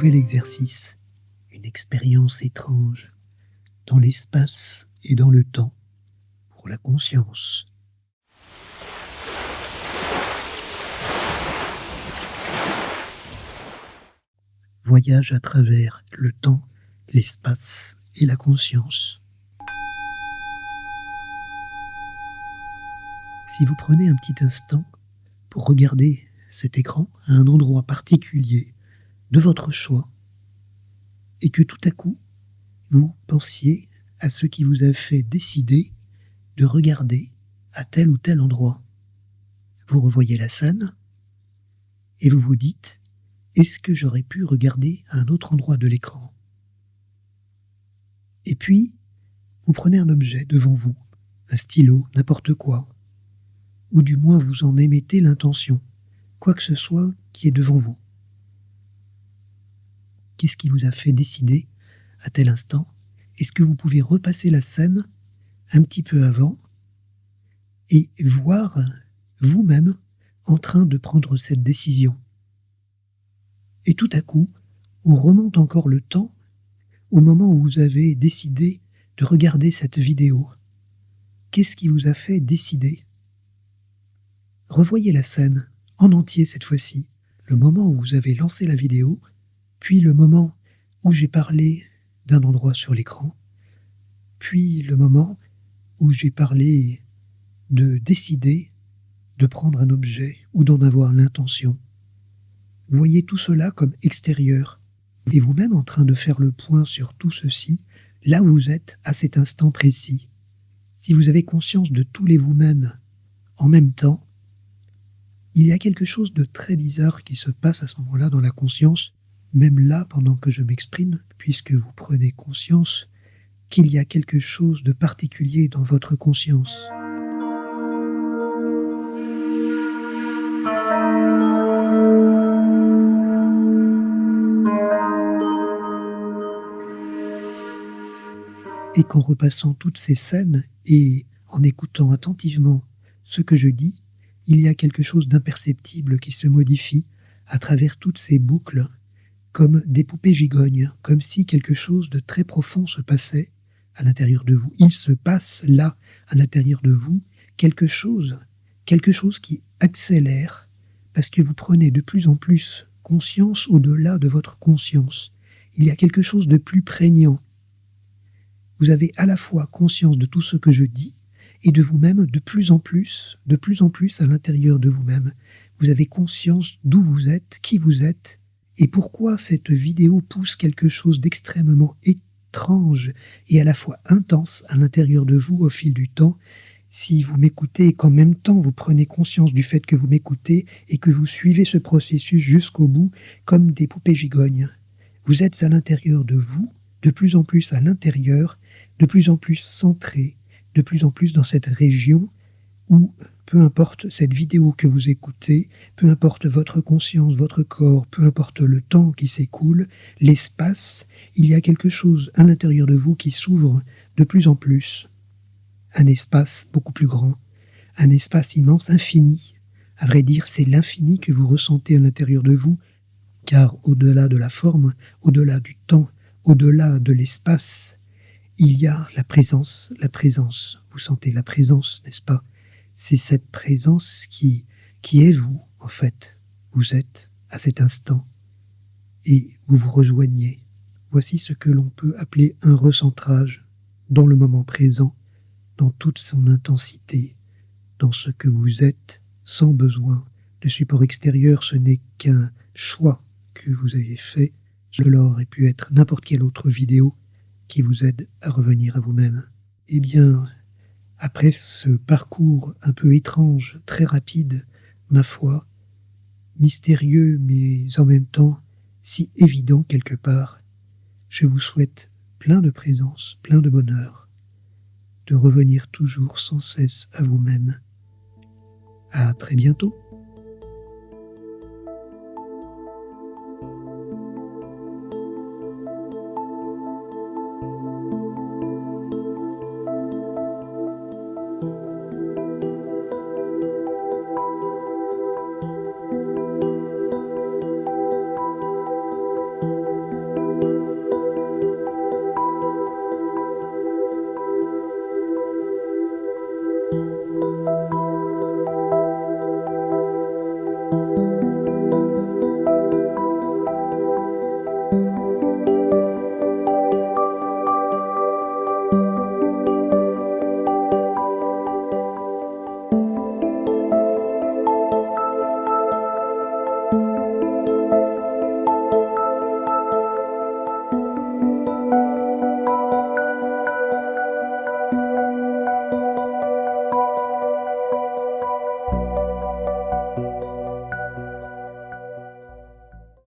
nouvel exercice, une expérience étrange, dans l'espace et dans le temps, pour la conscience. Voyage à travers le temps, l'espace et la conscience. Si vous prenez un petit instant pour regarder cet écran à un endroit particulier de votre choix, et que tout à coup, vous pensiez à ce qui vous a fait décider de regarder à tel ou tel endroit. Vous revoyez la scène et vous vous dites: est-ce que j'aurais pu regarder à un autre endroit de l'écran? Et puis, vous prenez un objet devant vous, un stylo, n'importe quoi, ou du moins vous en émettez l'intention, quoi que ce soit qui est devant vous. Qu'est-ce qui vous a fait décider à tel instant? Est-ce que vous pouvez repasser la scène un petit peu avant et voir vous-même en train de prendre cette décision? Et tout à coup, on remonte encore le temps au moment où vous avez décidé de regarder cette vidéo. Qu'est-ce qui vous a fait décider? Revoyez la scène en entier cette fois-ci, le moment où vous avez lancé la vidéo, puis le moment où j'ai parlé d'un endroit sur l'écran, puis le moment où j'ai parlé de décider de prendre un objet ou d'en avoir l'intention. Voyez tout cela comme extérieur, et vous-même en train de faire le point sur tout ceci, là où vous êtes à cet instant précis. Si vous avez conscience de tous les vous-même en même temps, il y a quelque chose de très bizarre qui se passe à ce moment-là dans la conscience, même là pendant que je m'exprime, puisque vous prenez conscience qu'il y a quelque chose de particulier dans votre conscience. Et qu'en repassant toutes ces scènes et en écoutant attentivement ce que je dis, il y a quelque chose d'imperceptible qui se modifie à travers toutes ces boucles, comme des poupées gigognes, comme si quelque chose de très profond se passait à l'intérieur de vous. Il se passe là, à l'intérieur de vous, quelque chose qui accélère, parce que vous prenez de plus en plus conscience au-delà de votre conscience. Il y a quelque chose de plus prégnant. Vous avez à la fois conscience de tout ce que je dis et de vous-même de plus en plus à l'intérieur de vous-même. Vous avez conscience d'où vous êtes, qui vous êtes, et pourquoi cette vidéo pousse quelque chose d'extrêmement étrange et à la fois intense à l'intérieur de vous au fil du temps. Si vous m'écoutez et qu'en même temps vous prenez conscience du fait que vous m'écoutez et que vous suivez ce processus jusqu'au bout comme des poupées gigognes, vous êtes à l'intérieur de vous, de plus en plus à l'intérieur, de plus en plus centré, de plus en plus dans cette région où, peu importe cette vidéo que vous écoutez, peu importe votre conscience, votre corps, peu importe le temps qui s'écoule, l'espace, il y a quelque chose à l'intérieur de vous qui s'ouvre de plus en plus. Un espace beaucoup plus grand, un espace immense, infini. À vrai dire, c'est l'infini que vous ressentez à l'intérieur de vous, car au-delà de la forme, au-delà du temps, au-delà de l'espace, il y a la présence. Vous sentez la présence, n'est-ce pas? C'est cette présence qui est vous, en fait. Vous êtes à cet instant et vous vous rejoignez. Voici ce que l'on peut appeler un recentrage dans le moment présent, dans toute son intensité, dans ce que vous êtes, sans besoin de support extérieur. Ce n'est qu'un choix que vous avez fait. Cela aurait pu être n'importe quelle autre vidéo qui vous aide à revenir à vous-même. Eh bien, après ce parcours un peu étrange, très rapide, ma foi, mystérieux mais en même temps si évident quelque part, je vous souhaite plein de présence, plein de bonheur, de revenir toujours sans cesse à vous-même. À très bientôt.